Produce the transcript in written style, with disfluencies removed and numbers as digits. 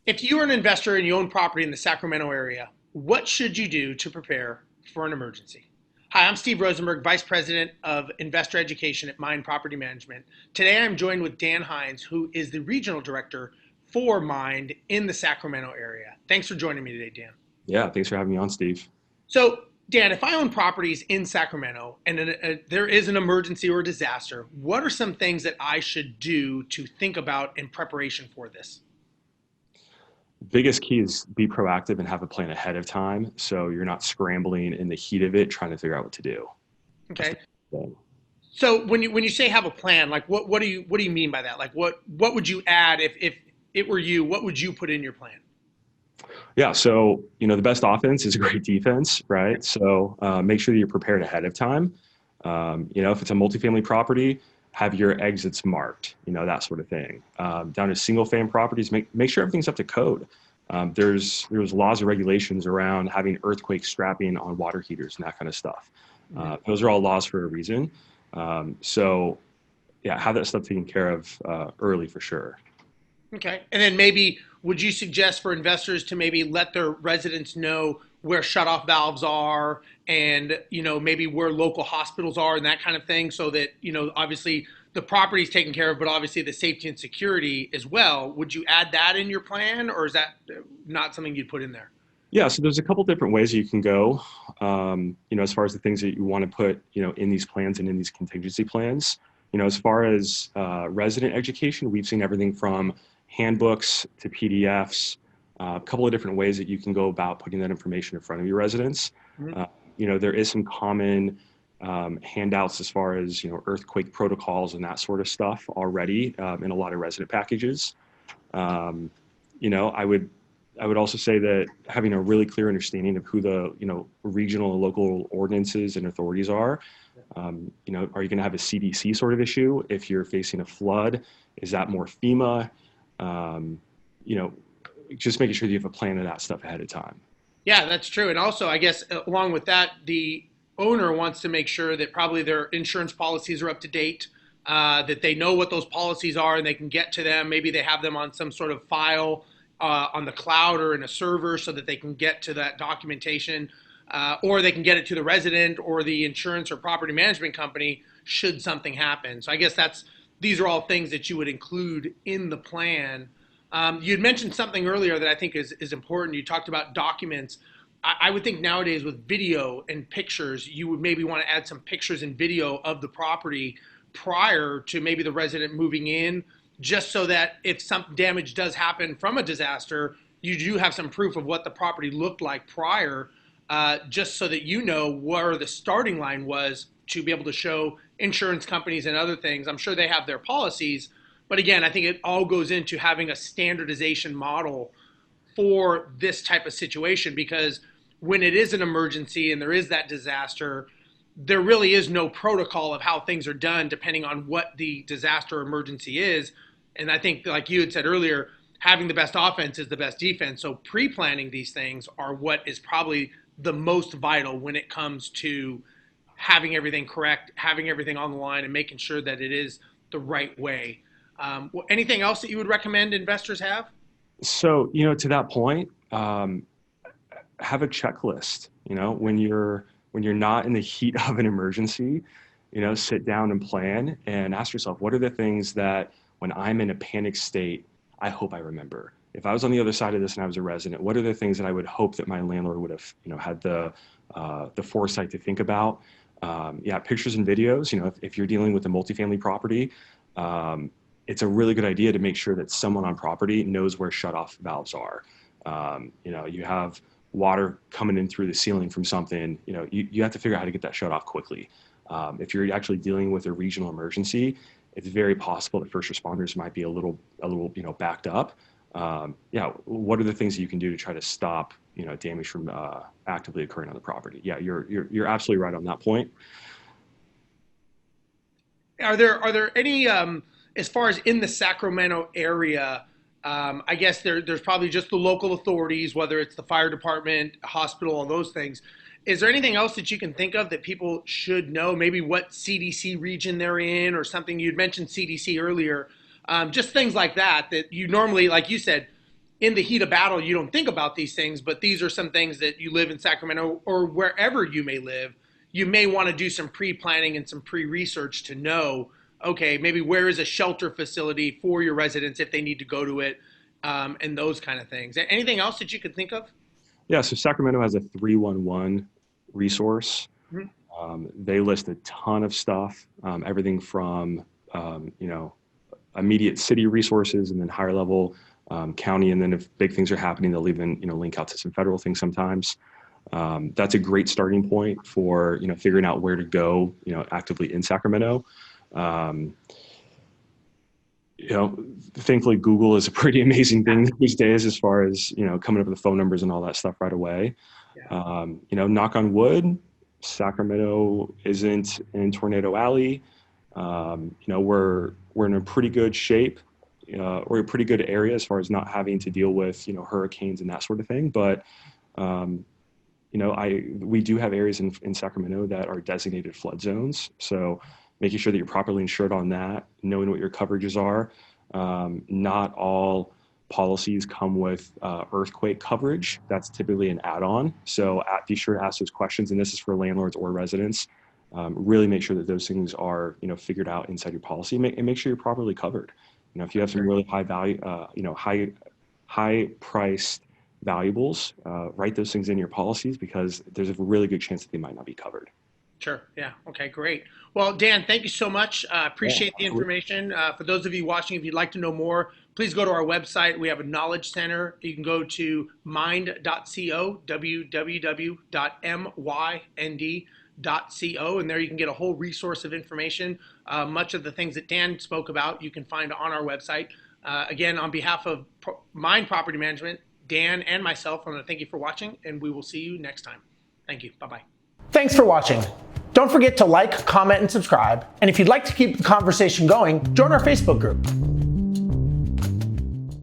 If you are an investor and you own property in the Sacramento area, what should you do to prepare for an emergency? Hi, I'm Steve Rosenberg, Vice President of Investor Education at Mynd Property Management. Today I'm joined with Dan Hines, who is the Regional Director for Mynd in the Sacramento area. Thanks for joining me today, Dan. Yeah, thanks for having me on, Steve. So, Dan, if I own properties in Sacramento and there is an emergency or a disaster, what are some things that I should do to think about in preparation for this? Biggest key is be proactive and have a plan ahead of time so you're not scrambling in the heat of it trying to figure out what to do. That's the Okay. thing. So when you say have a plan, like what do you mean by that? Like what would you add if it were you? What would you put in your plan? Yeah, so the best offense is a great defense, right? So make sure that you're prepared ahead of time. If it's a multifamily property, have your exits marked, that sort of thing. Down to single family properties, make sure everything's up to code. There's laws and regulations around having earthquake strapping on water heaters and that kind of stuff. Mhm. Those are all laws for a reason. So yeah, have that stuff taken care of early for sure. Okay. And then maybe would you suggest for investors to maybe let their residents know where shutoff valves are and, maybe where local hospitals are and that kind of thing so that, obviously the property is taken care of, but obviously the safety and security as well. Would you add that in your plan or is that not something you'd put in there? Yeah, so there's a couple different ways you can go, as far as the things that you want to put, in these plans and in these contingency plans. As far as resident education, we've seen everything from handbooks to PDFs, a couple of different ways that you can go about putting that information in front of your residents. Mhm. Uh, there is some common handouts as far as, earthquake protocols and that sort of stuff already in a lot of resident packages. Um, I would also say that having a really clear understanding of who the regional and local ordinances and authorities are. Are you going to have a CDC sort of issue if you're facing a flood? Is that more FEMA? Um, you know, just making sure that you have a plan of that stuff ahead of time. Yeah, that's true. And also, I guess along with that, the owner wants to make sure that probably their insurance policies are up to date, that they know what those policies are and they can get to them. Maybe they have them on some sort of file on the cloud or in a server so that they can get to that documentation, or they can get it to the resident or the insurance or property management company should something happen. So I guess these are all things that you would include in the plan. You had mentioned something earlier that I think is important. You talked about documents. I would think nowadays with video and pictures, you would maybe want to add some pictures and video of the property prior to maybe the resident moving in, just so that if some damage does happen from a disaster, you do have some proof of what the property looked like prior, just so that you know where the starting line was to be able to show insurance companies and other things. I'm sure they have their policies, but again, I think it all goes into having a standardization model for this type of situation because when it is an emergency and there is that disaster, there really is no protocol of how things are done depending on what the disaster emergency is. And I think, like you had said earlier, having the best offense is the best defense. So pre planning these things are what is probably the most vital when it comes to having everything correct, having everything on the line, and making sure that it is the right way. Anything else that you would recommend investors have? So, to that point, have a checklist. When you're not in the heat of an emergency, sit down and plan and ask yourself, what are the things that when I'm in a panic state, I hope I remember. If I was on the other side of this and I was a resident, what are the things that I would hope that my landlord would have, had the foresight to think about? Yeah, pictures and videos. If you're dealing with a multifamily property, it's a really good idea to make sure that someone on property knows where shutoff valves are. You have water coming in through the ceiling from something. You have to figure out how to get that shut off quickly. If you're actually dealing with a regional emergency, it's very possible that first responders might be a little, backed up. Yeah, what are the things that you can do to try to stop, damage from actively occurring on the property? Yeah, you're absolutely right on that point. Are there any as far as in the Sacramento area? I guess there's probably just the local authorities, whether it's the fire department, hospital, all those things. Is there anything else that you can think of that people should know? Maybe what CDC region they're in, or something. You'd mentioned CDC earlier. Just things like that that you normally, like you said, in the heat of battle, you don't think about these things, but these are some things that you live in Sacramento or wherever you may live. You may want to do some pre-planning and some pre-research to know, okay, maybe where is a shelter facility for your residents if they need to go to it, and those kind of things. Anything else that you could think of? Yeah, so Sacramento has a 311 resource. Mhm. They list a ton of stuff, everything from immediate city resources, and then higher level county, and then if big things are happening, they'll even link out to some federal things sometimes. That's a great starting point for figuring out where to go actively in Sacramento. Thankfully Google is a pretty amazing thing these days as far as coming up with the phone numbers and all that stuff right away. Yeah. Knock on wood, Sacramento isn't in Tornado Alley. We're in a pretty good shape, or a pretty good area as far as not having to deal with hurricanes and that sort of thing. But we do have areas in Sacramento that are designated flood zones. So making sure that you're properly insured on that, knowing what your coverages are. Not all policies come with earthquake coverage. That's typically an add-on. So be sure to ask those questions, and this is for landlords or residents. Really make sure that those things are figured out inside your policy, and make sure you're properly covered. If you have some really high value, high priced valuables, write those things in your policies, because there's a really good chance that they might not be covered. Sure. Yeah. Okay, great. Well, Dan, thank you so much. Appreciate the information. For those of you watching, if you'd like to know more, please go to our website. We have a knowledge center. You can go to mind.co, www.mynd.co, and there you can get a whole resource of information. Much of the things that Dan spoke about, you can find on our website. Again, on behalf of Mind Property Management, Dan and myself, I want to thank you for watching, and we will see you next time. Thank you. Bye-bye. Thanks for watching. Don't forget to like, comment, and subscribe. And if you'd like to keep the conversation going, join our Facebook group.